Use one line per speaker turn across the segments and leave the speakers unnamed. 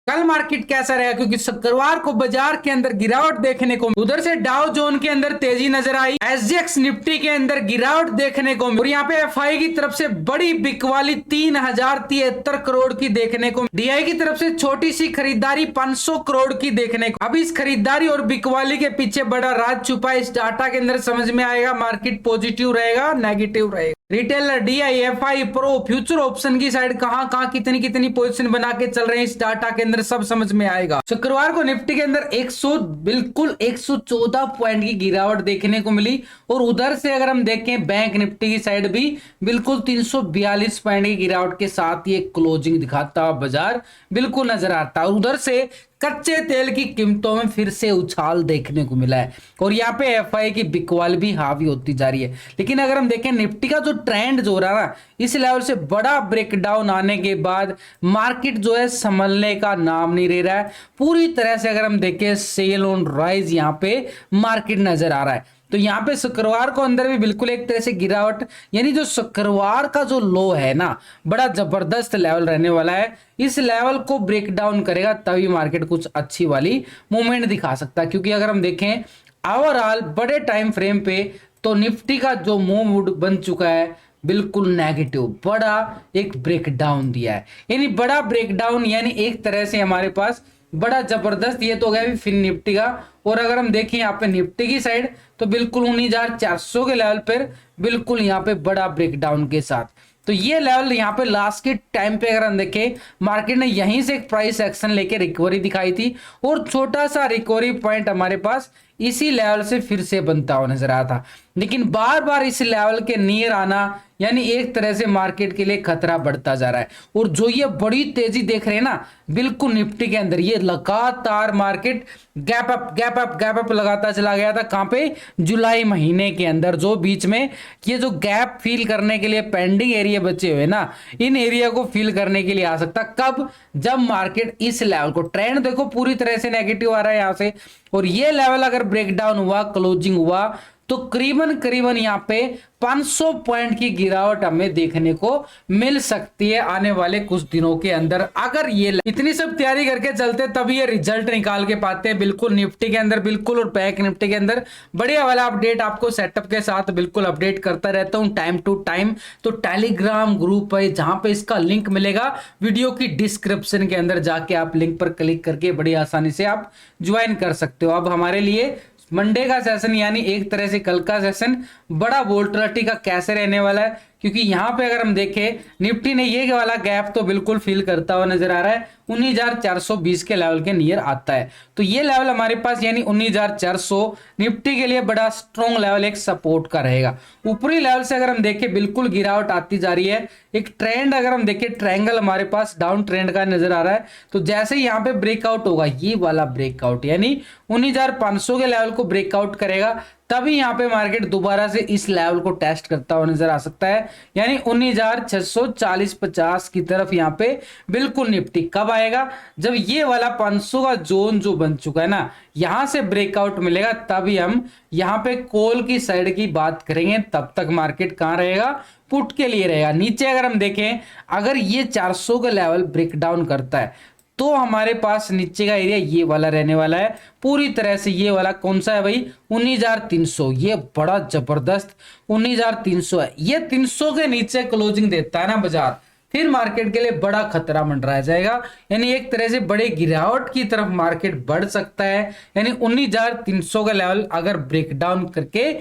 कल मार्केट कैसा रहेगा, क्योंकि शुक्रवार को बाजार के अंदर गिरावट देखने को, उधर से डाउ जोन के अंदर तेजी नजर आई, एसजीएक्स निफ्टी के अंदर गिरावट देखने को, और यहाँ पे एफआई की तरफ से बड़ी बिकवाली 3073 करोड़ की देखने को, डीआई की तरफ से छोटी सी खरीदारी 500 करोड़ की देखने को। अब इस खरीदारी और बिकवाली के पीछे बड़ा राज छुपा है, इस डाटा के अंदर समझ में आएगा मार्केट पॉजिटिव रहेगा नेगेटिव रहेगा। Retailer DI FI pro future option की साइड कहां कहां कितनी कितनी पोजीशन बना के चल रहे हैं, इस डाटा के अंदर सब समझ में आएगा। शुक्रवार को निफ्टी के अंदर 114 पॉइंट की गिरावट देखने को मिली, और उधर से अगर हम देखें बैंक निफ्टी की साइड भी बिल्कुल 342 पॉइंट की गिरावट के साथ ये क्लोजिंग दिखाता हुआ बाजार बिल्कुल नजर आता है। उधर से कच्चे तेल की कीमतों में फिर से उछाल देखने को मिला है, और यहाँ पे एफआई की बिकवाल भी हावी होती जा रही है। लेकिन अगर हम देखें निफ्टी का जो ट्रेंड जो रहा ना, इस लेवल से बड़ा ब्रेकडाउन आने के बाद मार्केट जो है संभलने का नाम नहीं ले रहा है पूरी तरह से। अगर हम देखें सेल ऑन राइज यहाँ पे मार्केट नजर आ रहा है, तो यहाँ पे शुक्रवार को अंदर भी बिल्कुल एक तरह से गिरावट, यानी जो शुक्रवार का जो लो है ना, बड़ा जबरदस्त लेवल रहने वाला है। इस लेवल को ब्रेक डाउन करेगा तभी मार्केट कुछ अच्छी वाली मूवमेंट दिखा सकता है, क्योंकि अगर हम देखें ओवरऑल बड़े टाइम फ्रेम पे तो निफ्टी का जो मूव बन चुका है बिल्कुल नेगेटिव, बड़ा एक ब्रेक डाउन दिया है। यानी बड़ा ब्रेक डाउन, यानी एक तरह से हमारे पास बड़ा जबरदस्त, ये तो हो गया फिर निफ्टी का। और अगर हम देखें यहाँ पे निफ्टी की साइड तो बिल्कुल 19,400 के लेवल पर बिल्कुल यहाँ पे बड़ा ब्रेकडाउन के साथ, तो ये लेवल यहाँ पे लास्ट के टाइम पे अगर हम देखें मार्केट ने यहीं से एक प्राइस एक्शन लेके रिकवरी दिखाई थी, और छोटा सा रिकवरी पॉइंट हमारे पास इसी लेवल से फिर से बनता हुआ नजर आया था। लेकिन बार बार इस लेवल के नियर आना, यानी एक तरह से मार्केट के लिए खतरा बढ़ता जा रहा है। और जो ये बड़ी तेजी देख रहे हैं ना बिल्कुल निफ्टी के अंदर, ये लगातार market gap up gap up gap up लगाता चला गया था। कहां पे? जुलाई महीने के अंदर, जो बीच में ये जो गैप फील करने के लिए पेंडिंग एरिया बचे हुए ना, इन एरिया को फील करने के लिए आ सकता कब? जब मार्केट इस लेवल को, ट्रेंड देखो पूरी तरह से नेगेटिव आ रहा है यहां से, और ये लेवल अगर ब्रेकडाउन हुआ, क्लोजिंग हुआ, तो करीबन करीबन यहाँ पे 500 पॉइंट की गिरावट हमें देखने को मिल सकती है आने वाले कुछ दिनों के अंदर। अगर ये इतनी सब तैयारी करके चलते तभी ये रिजल्ट निकाल के पाते हैं बिल्कुल निफ्टी के अंदर, बिल्कुल। और बैंक निफ्टी के अंदर बढ़िया वाला अपडेट आपको सेटअप के साथ बिल्कुल अपडेट करता रहता हूं टाइम टू टाइम। तो टेलीग्राम ग्रुप है जहां पे इसका लिंक मिलेगा वीडियो की डिस्क्रिप्शन के अंदर, जाके आप लिंक पर क्लिक करके बड़ी आसानी से आप ज्वाइन कर सकते हो। अब हमारे लिए मंडे का सेशन, यानी एक तरह से कल का सेशन बड़ा वोल्टिलिटी का कैसे रहने वाला है, क्योंकि यहां पे अगर हम देखें निफ्टी ने ये वाला गैप तो बिल्कुल फील करता हुआ नजर आ रहा है, 19,420 के लेवल के नियर आता है। तो ये लेवल हमारे पास यानी 19,400 निफ्टी के लिए बड़ा स्ट्रॉन्ग लेवल एक सपोर्ट का रहेगा। ऊपरी लेवल से अगर हम देखें बिल्कुल गिरावट आती जा रही है। एक ट्रेंड अगर हम देखें, ट्रायंगल हमारे पास डाउन ट्रेंड का नजर आ रहा है। तो जैसे ही यहाँ पे ब्रेकआउट होगा, ये वाला ब्रेकआउट यानी 19,500 के लेवल को ब्रेकआउट करेगा, तभी यहाँ पे मार्केट दोबारा से इस लेवल को टेस्ट करता हुआ नजर आ सकता है, यानी 19,640-50 की तरफ यहाँ पे बिल्कुल निफ्टी कब आएगा? जब ये वाला 500 का जोन जो बन चुका है ना, यहां से ब्रेकआउट मिलेगा, तभी हम यहाँ पे कॉल की साइड की बात करेंगे। तब तक मार्केट कहां रहेगा? पुट के लिए रहेगा। नीचे अगर हम देखें, अगर ये 400 का लेवल ब्रेकडाउन करता है तो हमारे पास नीचे का एरिया ये वाला रहने वाला है पूरी तरह से। ये वाला कौन सा है भाई? 19,300। ये बड़ा जबरदस्त 19,300 है। ये 300 के नीचे क्लोजिंग देता है ना बाजार, फिर मार्केट के लिए बड़ा खतरा मंडराया जाएगा, यानी एक तरह से बड़े गिरावट की तरफ मार्केट बढ़ सकता है। यानी 19,300 का लेवल अगर ब्रेकडाउन करके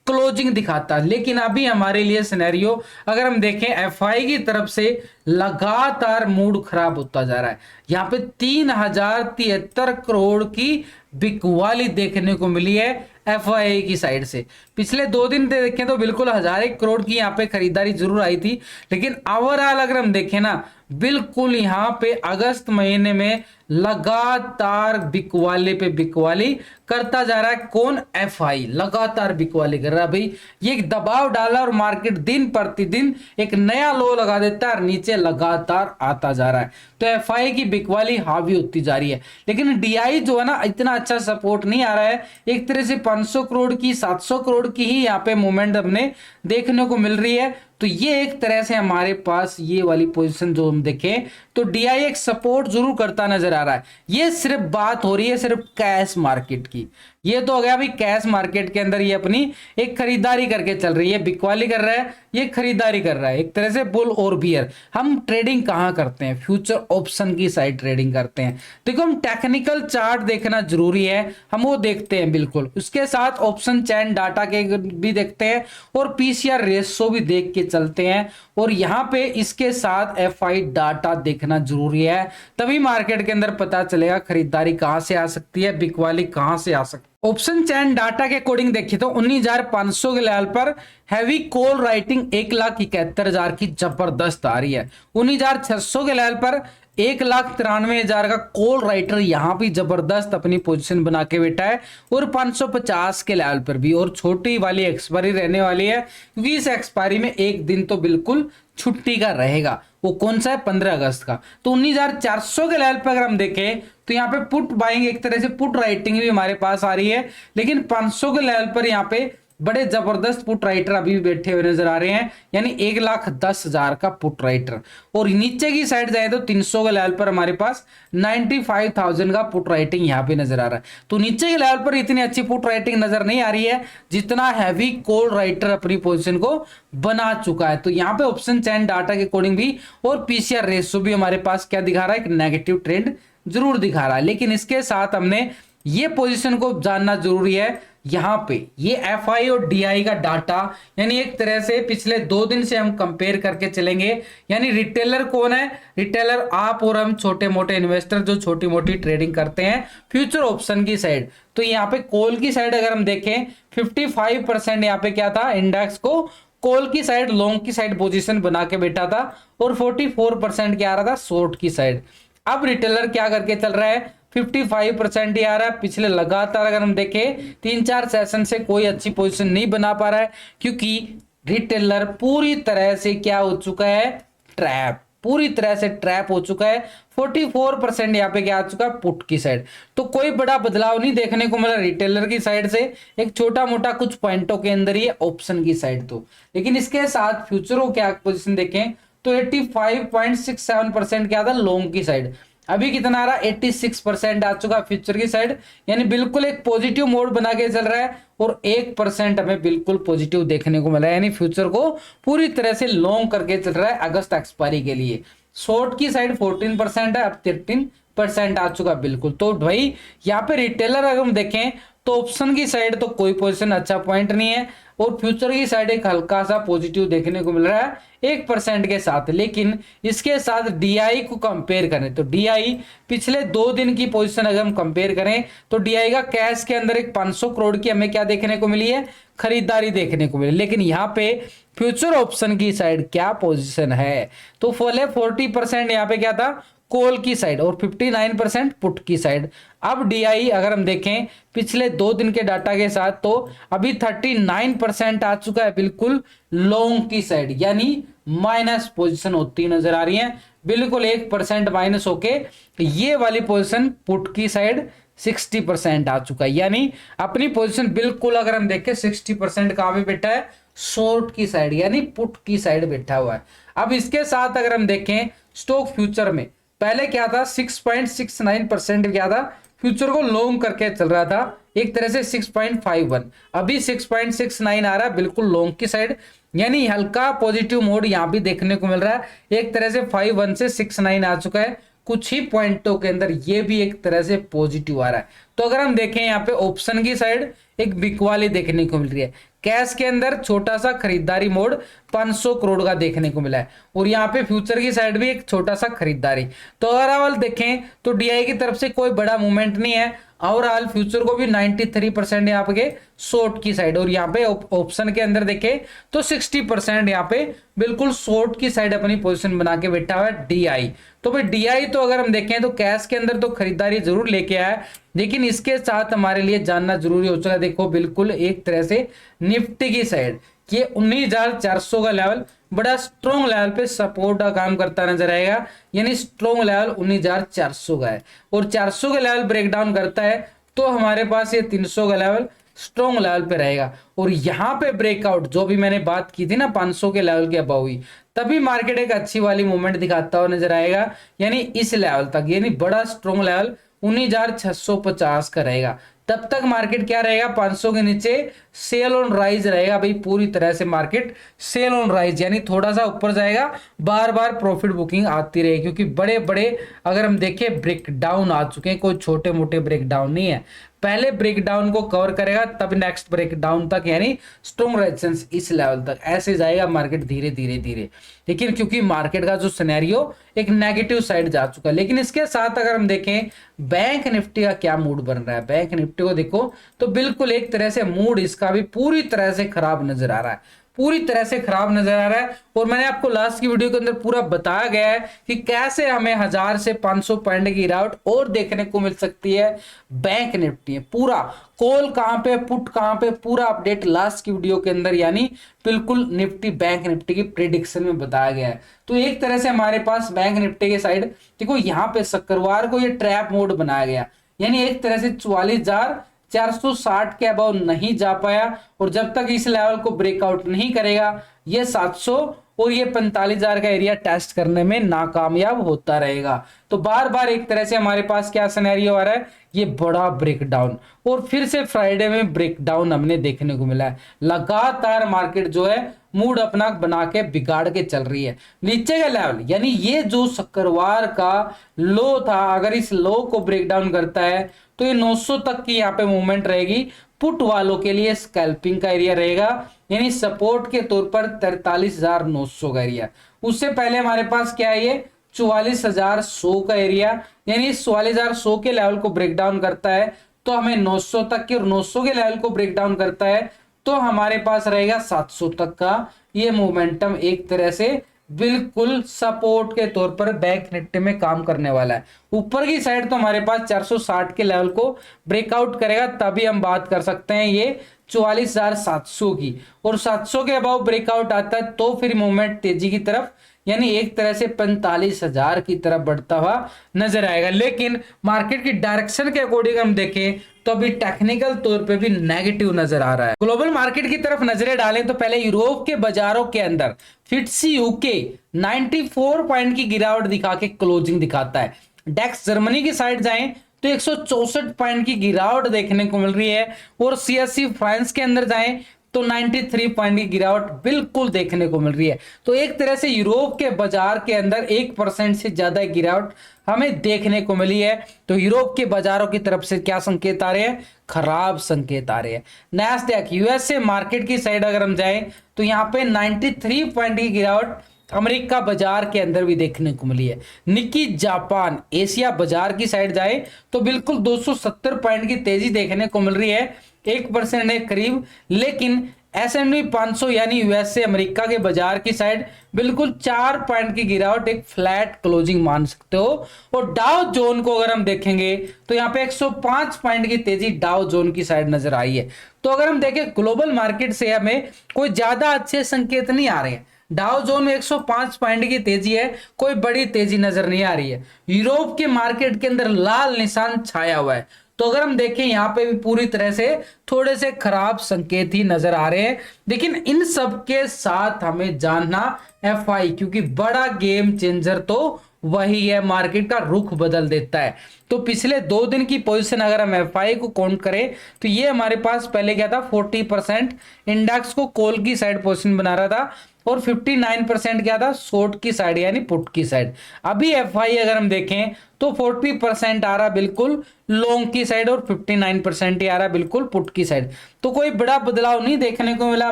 क्लोजिंग दिखाता है। लेकिन अभी हमारे लिए सिनेरियो अगर हम देखें, एफआई की तरफ से लगातार मूड खराब होता जा रहा है। यहाँ पे 3,073 करोड़ की बिकवाली देखने को मिली है एफआई की साइड से। पिछले 2 दिन देखें तो बिल्कुल 1,000 करोड़ की यहाँ पे खरीदारी जरूर आई थी, लेकिन ओवरऑल अगर हम देखें ना, बिल्कुल यहाँ पे अगस्त महीने में लगातार बिकवाली पे बिकवाली करता जा रहा है। कौन? एफआई लगातार बिकवाली कर रहा है भाई। ये एक दबाव डाला और मार्केट दिन प्रतिदिन एक नया लो लगा देता है और नीचे लगातार आता जा रहा है। तो एफआई की बिकवाली हावी होती जा रही है। लेकिन डीआई जो है ना, इतना अच्छा सपोर्ट नहीं आ रहा है। एक तरह से 500 करोड़ की 700 करोड़ की ही यहाँ पे मूवमेंट हमने देखने को मिल रही है। तो ये एक तरह से हमारे पास ये वाली पोजीशन जो हम देखें तो डीआई एक सपोर्ट जरूर करता नजर आ रहा है। ये सिर्फ बात हो रही है सिर्फ कैश मार्केट की। ये तो हो गया भाई कैश मार्केट के अंदर ये अपनी एक खरीदारी करके चल रही है, बिकवाली कर रहा है, ये खरीदारी कर रहा है, एक तरह से बुल और बियर। हम ट्रेडिंग कहाँ करते हैं? फ्यूचर ऑप्शन की साइड ट्रेडिंग करते हैं। देखो हम टेक्निकल चार्ट देखना जरूरी है, हम वो देखते हैं बिल्कुल, उसके साथ ऑप्शन चैन डाटा के भी देखते हैं और पीसीआर रेशो भी देख के चलते हैं, और यहाँ पे इसके साथ एफआई डाटा देखना जरूरी है। तभी मार्केट के अंदर पता चलेगा खरीदारी कहां से आ सकती है, बिकवाली कहां से आ सकती है। ऑप्शन चैन डाटा के अकॉर्डिंग देखिए तो 19,500 के लेवल पर हैवी कॉल राइटिंग 1,71,000 की जबरदस्त आ रही है। 19,600 के लेवल पर 1,93,000 का कॉल राइटर यहां भी जबरदस्त अपनी पोजीशन बना के बैठा है, और 550 के लेवल पर भी, और छोटी वाली एक्सपायरी रहने वाली है क्योंकि इस एक्सपायरी में एक दिन तो बिल्कुल छुट्टी का रहेगा। वो कौन सा है? 15 अगस्त का। तो 19,400 के लेवल पर अगर हम देखें तो यहाँ पे पुट बाइंग एक तरह से पुट राइटिंग भी हमारे पास आ रही है, लेकिन 500 के लेवल पर यहाँ पे बड़े जबरदस्त पुट राइटर अभी भी बैठे हुए नजर आ रहे हैं, यानी 1,10,000 का पुट राइटर। और नीचे की साइड जाए तो 300 के लेवल पर हमारे पास 95,000 का पुट राइटिंग यहाँ पे नजर आ रहा है। तो नीचे के लेवल पर इतनी अच्छी पुट राइटिंग नजर नहीं आ रही है जितना हैवी कॉल राइटर अपनी पोजीशन को बना चुका है। तो यहाँ पे ऑप्शन चैन डाटा के अकॉर्डिंग भी और पीसीआर रेशो भी हमारे पास क्या दिखा रहा है? एक नेगेटिव ट्रेंड जरूर दिखा रहा है। लेकिन इसके साथ हमने ये पोजीशन को जानना जरूरी है। यहां पे ये एफआई और डीआई का डाटा, यानी एक तरह से पिछले 2 दिन से हम कंपेयर करके चलेंगे। यानी रिटेलर कौन है? रिटेलर आप और हम छोटे मोटे इन्वेस्टर जो छोटी मोटी ट्रेडिंग करते हैं फ्यूचर ऑप्शन की साइड। तो यहाँ पे कॉल की साइड अगर हम देखें 55% यहाँ पे क्या था? इंडेक्स को कॉल की साइड लॉन्ग की साइड पोजीशन बना के बैठा था, और 44% क्या आ रहा था? शॉर्ट की साइड। अब रिटेलर क्या करके चल रहा है? 55% ही आ रहा है। पिछले लगातार अगर हम देखें 3-4 सेशन से कोई अच्छी पोजीशन नहीं बना पा रहा है, क्योंकि रिटेलर पूरी तरह से क्या हो चुका है? ट्रैप, पूरी तरह से ट्रैप हो चुका है। 44% यहाँ पे क्या आ चुका है? पुट की साइड। तो कोई बड़ा बदलाव नहीं देखने को मिला रिटेलर की साइड से, एक छोटा मोटा कुछ पॉइंटों के अंदर ही ऑप्शन की साइड। तो लेकिन इसके साथ फ्यूचरों क्या पोजिशन देखें तो 85.67% क्या था? लॉन्ग की साइड। अभी कितना आ रहा? 86% आ चुका फ्यूचर की साइड, यानी बिल्कुल एक पॉजिटिव मोड बना के चल रहा है, और 1% हमें बिल्कुल पॉजिटिव देखने को मिला है, यानी फ्यूचर को पूरी तरह से लॉन्ग करके चल रहा है अगस्त एक्सपायरी के लिए। शॉर्ट की साइड 14% है, अब 13% आ चुका बिल्कुल। तो भाई यहाँ पे रिटेलर अगर हम देखें तो ऑप्शन की साइड तो कोई पोजीशन अच्छा पॉइंट नहीं है, और फ्यूचर की साइड एक हल्का सा पॉजिटिव देखने को मिल रहा है 1% के साथ। लेकिन इसके साथ डीआई को कंपेयर करें तो डीआई पिछले 2 दिन की पोजीशन अगर हम कंपेयर करें तो डीआई का कैश के अंदर एक 500 करोड़ की हमें क्या देखने को मिली है? खरीदारी देखने को मिली। लेकिन यहाँ पे फ्यूचर ऑप्शन की साइड क्या पोजीशन है? तो 40% यहाँ पे क्या था? कॉल की साइड, और 59% पुट की साइड। अब डीआई अगर हम देखें पिछले 2 दिन के डाटा के साथ तो अभी 39% आ चुका है बिल्कुल लॉन्ग की साइड, यानी माइनस पोजीशन होती नजर आ रही है, बिल्कुल 1% माइनस होके ये वाली पोजीशन पुट की साइड 60% आ चुका है। यानी अपनी पोजीशन बिल्कुल अगर हम देखें 60% कहां पे बैठा है? शॉर्ट की साइड, यानी पुट की साइड बैठा हुआ है। अब इसके साथ अगर हम देखें स्टॉक फ्यूचर में पहले क्या था? 6.69% क्या था? फ्यूचर को लॉन्ग करके चल रहा था एक तरह से 6.51, अभी 6.69 आ रहा है बिल्कुल लॉन्ग की साइड, यानी हल्का पॉजिटिव मोड यहाँ भी देखने को मिल रहा है। एक तरह से 51 से 69 आ चुका है, कुछ ही पॉइंटों के अंदर ये भी एक तरह से पॉजिटिव आ रहा है। तो अगर हम देखें यहाँ पे ऑप्शन की साइड एक बिकवाली देखने को मिल रही है, कैश के अंदर छोटा सा खरीदारी मोड 500 करोड़ का देखने को मिला है, और यहाँ पे फ्यूचर की साइड भी एक छोटा सा खरीदारी। तो ओवरऑल देखें तो डीआई की तरफ से कोई बड़ा मूवमेंट नहीं है, ओवरऑल फ्यूचर को भी 93% यहाँ पे शॉर्ट की साइड, और यहाँ पे ऑप्शन के अंदर देखें तो 60% यहाँ पे बिल्कुल शॉर्ट की साइड अपनी पोजीशन बना के बैठा हुआ है डीआई। तो भाई डीआई तो अगर हम देखें तो कैश के अंदर तो खरीदारी जरूर लेके आया, लेकिन इसके साथ हमारे लिए जानना जरूरी हो चुका है। देखो बिल्कुल एक तरह से निफ्टी की साइड ये 19,400 का लेवल बड़ा स्ट्रॉन्ग लेवल पे सपोर्ट का काम करता नजर आएगा, यानी स्ट्रॉन्ग लेवल 19,400 का है, और 400 का लेवल ब्रेकडाउन करता है तो हमारे पास ये 300 का लेवल स्ट्रॉन्ग लेवल पे रहेगा। और यहाँ पे ब्रेकआउट जो भी मैंने बात की थी ना 500 के लेवल के अबव ही, तभी मार्केट एक अच्छी वाली मूवमेंट दिखाता हुआ नजर आएगा, यानी इस लेवल तक, यानी बड़ा स्ट्रॉन्ग लेवल 19,650 का रहेगा। तब तक मार्केट क्या रहेगा, 500 के नीचे सेल ऑन राइज रहेगा भाई, पूरी तरह से मार्केट सेल ऑन राइज, यानी थोड़ा सा ऊपर जाएगा, बार बार प्रॉफिट बुकिंग आती रहेगी, क्योंकि बड़े बड़े अगर हम देखें ब्रेक डाउन आ चुके हैं, कोई छोटे मोटे ब्रेक डाउन नहीं है। पहले ब्रेक डाउन को कवर करेगा तब नेक्स्ट ब्रेक डाउन तक, यानी स्ट्रॉन्ग रेजिस्टेंस इस लेवल तक, ऐसे जाएगा मार्केट धीरे धीरे धीरे। लेकिन क्योंकि मार्केट का जो सिनेरियो एक नेगेटिव साइड जा चुका है, लेकिन इसके साथ अगर हम देखें बैंक निफ्टी का क्या मूड बन रहा है, बैंक निफ्टी को देखो तो बिल्कुल एक तरह से मूड इसका भी पूरी तरह से खराब नजर आ रहा है, पूरी तरह से खराब नजर आ रहा है। और मैंने आपको लास्ट की वीडियो के अंदर पूरा बताया गया है कि कैसे हमें 1000 से 500 पॉइंट की गिरावट और देखने को मिल सकती है बैंक निफ्टी में। पूरा कॉल कहां पे, पुट कहां पे, पूरा अपडेट लास्ट की वीडियो के अंदर, यानी बिल्कुल निफ्टी बैंक निफ्टी की प्रेडिक्शन में बताया गया है। तो एक तरह से हमारे पास बैंक निफ्टी के साइड देखो, यहाँ पे शुक्रवार को ये ट्रैप मोड बनाया गया, यानी एक तरह से 44,460 के अबव नहीं जा पाया, और जब तक इस लेवल को ब्रेकआउट नहीं करेगा ये 700 और ये 45,000 का एरिया टेस्ट करने में नाकामयाब होता रहेगा। तो बार बार एक तरह से हमारे पास क्या सिनेरियो आ रहा है, ये बड़ा ब्रेकडाउन, और फिर से फ्राइडे में ब्रेकडाउन हमने देखने को मिला है। लगातार मार्केट जो है मूड अपना बना के बिगाड़ के चल रही है। नीचे का लेवल, यानी ये जो शुक्रवार का लो था, अगर इस लो को ब्रेकडाउन करता है तो ये 900 तक की यहाँ पे मूवमेंट रहेगी। पुट वालों के लिए स्कैल्पिंग का एरिया रहेगा, यानी सपोर्ट के तौर पर 43,900 का एरिया। उससे पहले हमारे पास क्या है, ये 44,100 का एरिया, यानी 44,100 के लेवल को ब्रेक डाउन करता है तो हमें 900 तक के, और 900 के लेवल को ब्रेक डाउन करता है तो हमारे पास रहेगा 700 तक का। ये मोमेंटम एक तरह से बिल्कुल सपोर्ट के तौर पर बैंक निफ्टी में काम करने वाला है। ऊपर की साइड तो हमारे पास 460 के लेवल को ब्रेकआउट करेगा तभी हम बात कर सकते हैं ये 44,700 की, और 700 के अबाव ब्रेकआउट आता है तो फिर मूवमेंट तेजी की तरफ, यानी एक तरह से 45,000 की तरफ बढ़ता हुआ नजर आएगा। लेकिन मार्केट की डायरेक्शन के अकॉर्डिंग हम देखें तो अभी टेक्निकल तौर पे भी नेगेटिव नजर आ रहा है। ग्लोबल मार्केट की तरफ नजरें डालें तो पहले यूरोप के बाजारों के अंदर फिट्सी यूके 94 पॉइंट की गिरावट दिखा के क्लोजिंग दिखाता है। डेक्स जर्मनी की साइड जाएं तो 164 पॉइंट की गिरावट देखने को मिल रही है, और सीएससी फ्रांस के अंदर जाएं तो 93 पॉइंट की गिरावट बिल्कुल देखने को मिल रही है। तो एक तरह से यूरोप के बाजार के अंदर 1% से ज्यादा गिरावट हमें देखने को मिली है। तो यूरोप के बाजारों की तरफ से क्या संकेत आ रहे हैं, खराब संकेत आ रहे हैं। नैस्डैक यूएसए मार्केट की साइड अगर हम जाएं तो यहाँ पे 93 पॉइंट की गिरावट अमेरिका बाजार के अंदर भी देखने को मिली है। निक्की जापान एशिया बाजार की साइड जाए तो बिल्कुल 270 पॉइंट की तेजी देखने को मिल रही है, 1% के करीब। लेकिन S&P 500 यानी यूएसए अमेरिका के बाजार की साइड बिल्कुल 4 पॉइंट की गिरावट, एक फ्लैट क्लोजिंग मान सकते हो। और डाउ जोन को अगर हम देखेंगे तो यहाँ पे 105 पॉइंट की तेजी डाउ जोन की साइड नजर आई है। तो अगर हम देखें ग्लोबल मार्केट से हमें कोई ज्यादा अच्छे संकेत नहीं आ रहे हैं। डाउ जोन में 105 पॉइंट की तेजी है, कोई बड़ी तेजी नजर नहीं आ रही है। यूरोप के मार्केट के अंदर लाल निशान छाया हुआ है। तो अगर हम देखें यहाँ पे भी पूरी तरह से थोड़े से खराब संकेत ही नजर आ रहे हैं। लेकिन इन सब के साथ हमें जानना एफआई, क्योंकि बड़ा गेम चेंजर तो वही है, मार्केट का रुख बदल देता है। तो पिछले 2 दिन की पोजीशन अगर हम एफआई को काउंट करें तो ये हमारे पास पहले क्या था, 40% इंडेक्स को कॉल की साइड पोजीशन बना रहा था, और 59% क्या था, शॉर्ट की साइड यानी पुट की साइड। अभी एफआई अगर हम देखें तो 40% आ रहा बिल्कुल लॉन्ग की साइड, और 59% ही आ रहा बिल्कुल पुट की साइड। तो कोई बड़ा बदलाव नहीं देखने को मिला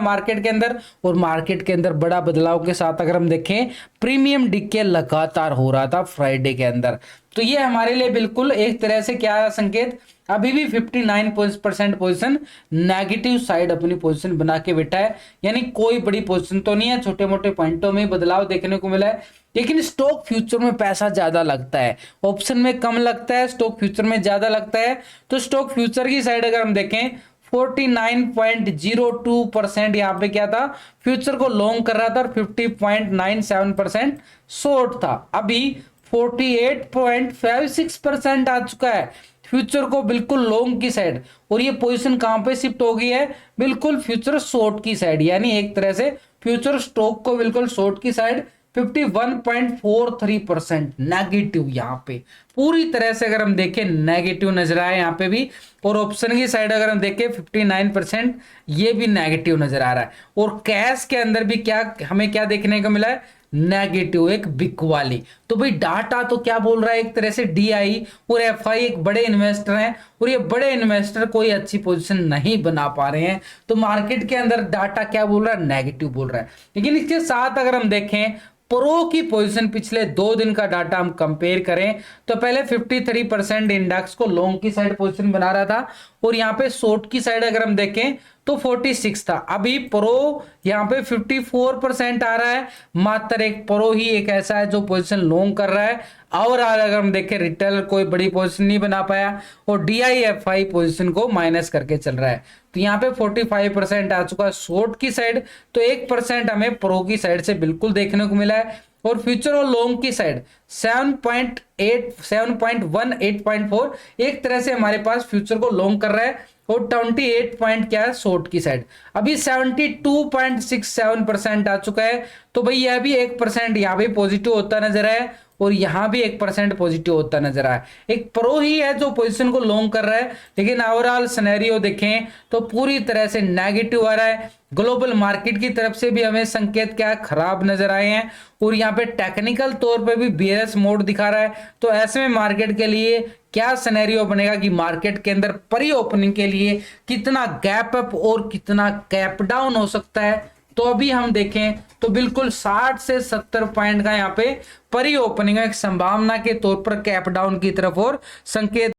मार्केट के अंदर। और मार्केट के अंदर बड़ा बदलाव के साथ अगर हम देखें प्रीमियम डिके लगातार हो रहा था फ्राइडे के अंदर। तो ये हमारे लिए बिल्कुल एक तरह से क्या संकेत, अभी भी 59% पोजीशन नेगेटिव साइड अपनी पोजीशन बना के बैठा है, यानी कोई बड़ी पोजीशन तो नहीं है, छोटे मोटे पॉइंटों में बदलाव देखने को मिला है। लेकिन स्टॉक फ्यूचर में पैसा ज्यादा लगता है, ऑप्शन में कम लगता है, स्टॉक फ्यूचर में ज्यादा लगता है। तो स्टॉक फ्यूचर की साइड अगर हम देखें 49.02% यहाँ पे क्या था, फ्यूचर को लॉन्ग कर रहा था, और 50.97% शॉर्ट था। अभी 48.56% आ चुका है, फ्यूचर को बिल्कुल लॉन्ग की साइड, और ये पोजीशन कहां पे शिफ्ट हो गई है, बिल्कुल फ्यूचर शॉर्ट की साइड, यानी एक तरह से फ्यूचर स्टॉक को बिल्कुल शॉर्ट की साइड 51.43% नेगेटिव, यहाँ पे पूरी तरह से अगर हम देखें नेगेटिव नजर आए यहाँ पे भी। और ऑप्शन की साइड अगर हम देखें 59%, ये भी नेगेटिव नजर आ रहा है। और कैश के अंदर भी क्या हमें क्या देखने को मिला है, नेगेटिव, एक बिक वाली। तो भाई डाटा तो क्या बोल रहा है, एक तरह से डीआई और एफआई एक बड़े इन्वेस्टर हैं, और ये बड़े इन्वेस्टर कोई अच्छी पोजीशन नहीं बना पा रहे हैं। तो मार्केट के अंदर डाटा क्या बोल रहा है, नेगेटिव बोल रहा है। लेकिन इसके साथ अगर हम देखें प्रो की पोजीशन, पिछले 2 दिन का डाटा हम कंपेयर करें तो पहले 53% इंडेक्स को लॉन्ग की साइड पोजीशन बना रहा था, और यहाँ पे शॉर्ट की साइड अगर हम देखें तो 46 था। अभी प्रो यहाँ पे 54% आ रहा है। मात्र एक प्रो ही एक ऐसा है जो पोजीशन लॉन्ग कर रहा है, और अगर हम देखें रिटेलर कोई बड़ी पोजीशन नहीं बना पाया, और डीआईएफआई पोजीशन को माइनस करके चल रहा है। तो यहाँ पे 45% आ चुका है शॉर्ट की साइड, तो 1% हमें प्रो की साइड से बिल्कुल देखने को मिला है। और फ्यूचर और लॉन्ग की साइड 7.18.4 एक तरह से हमारे पास फ्यूचर को लॉन्ग कर रहा है, और 28 पॉइंट क्या है शॉर्ट की साइड। अभी 72.67% आ चुका है। तो भाई यह भी 1% यहाँ भी पॉजिटिव होता नजर है, और यहां भी 1% पॉजिटिव होता नजर आया। एक प्रो ही है जो पोजीशन को लॉन्ग कर रहा है, लेकिन ओवरऑल सिनेरियो देखें तो पूरी तरह से नेगेटिव आ रहा है। ग्लोबल मार्केट की तरफ से भी हमें संकेत क्या खराब नजर आए हैं, और यहाँ पे टेक्निकल तौर पे भी बेयरिश मोड दिखा रहा है। तो ऐसे में मार्केट के लिए क्या सिनेरियो बनेगा कि मार्केट के अंदर प्री ओपनिंग के लिए कितना गैप अप और कितना गैप डाउन हो सकता है। तो अभी हम देखें तो बिल्कुल 60 से 70 पॉइंट का यहाँ पे प्री ओपनिंग एक संभावना के तौर पर कैप डाउन की तरफ और संकेत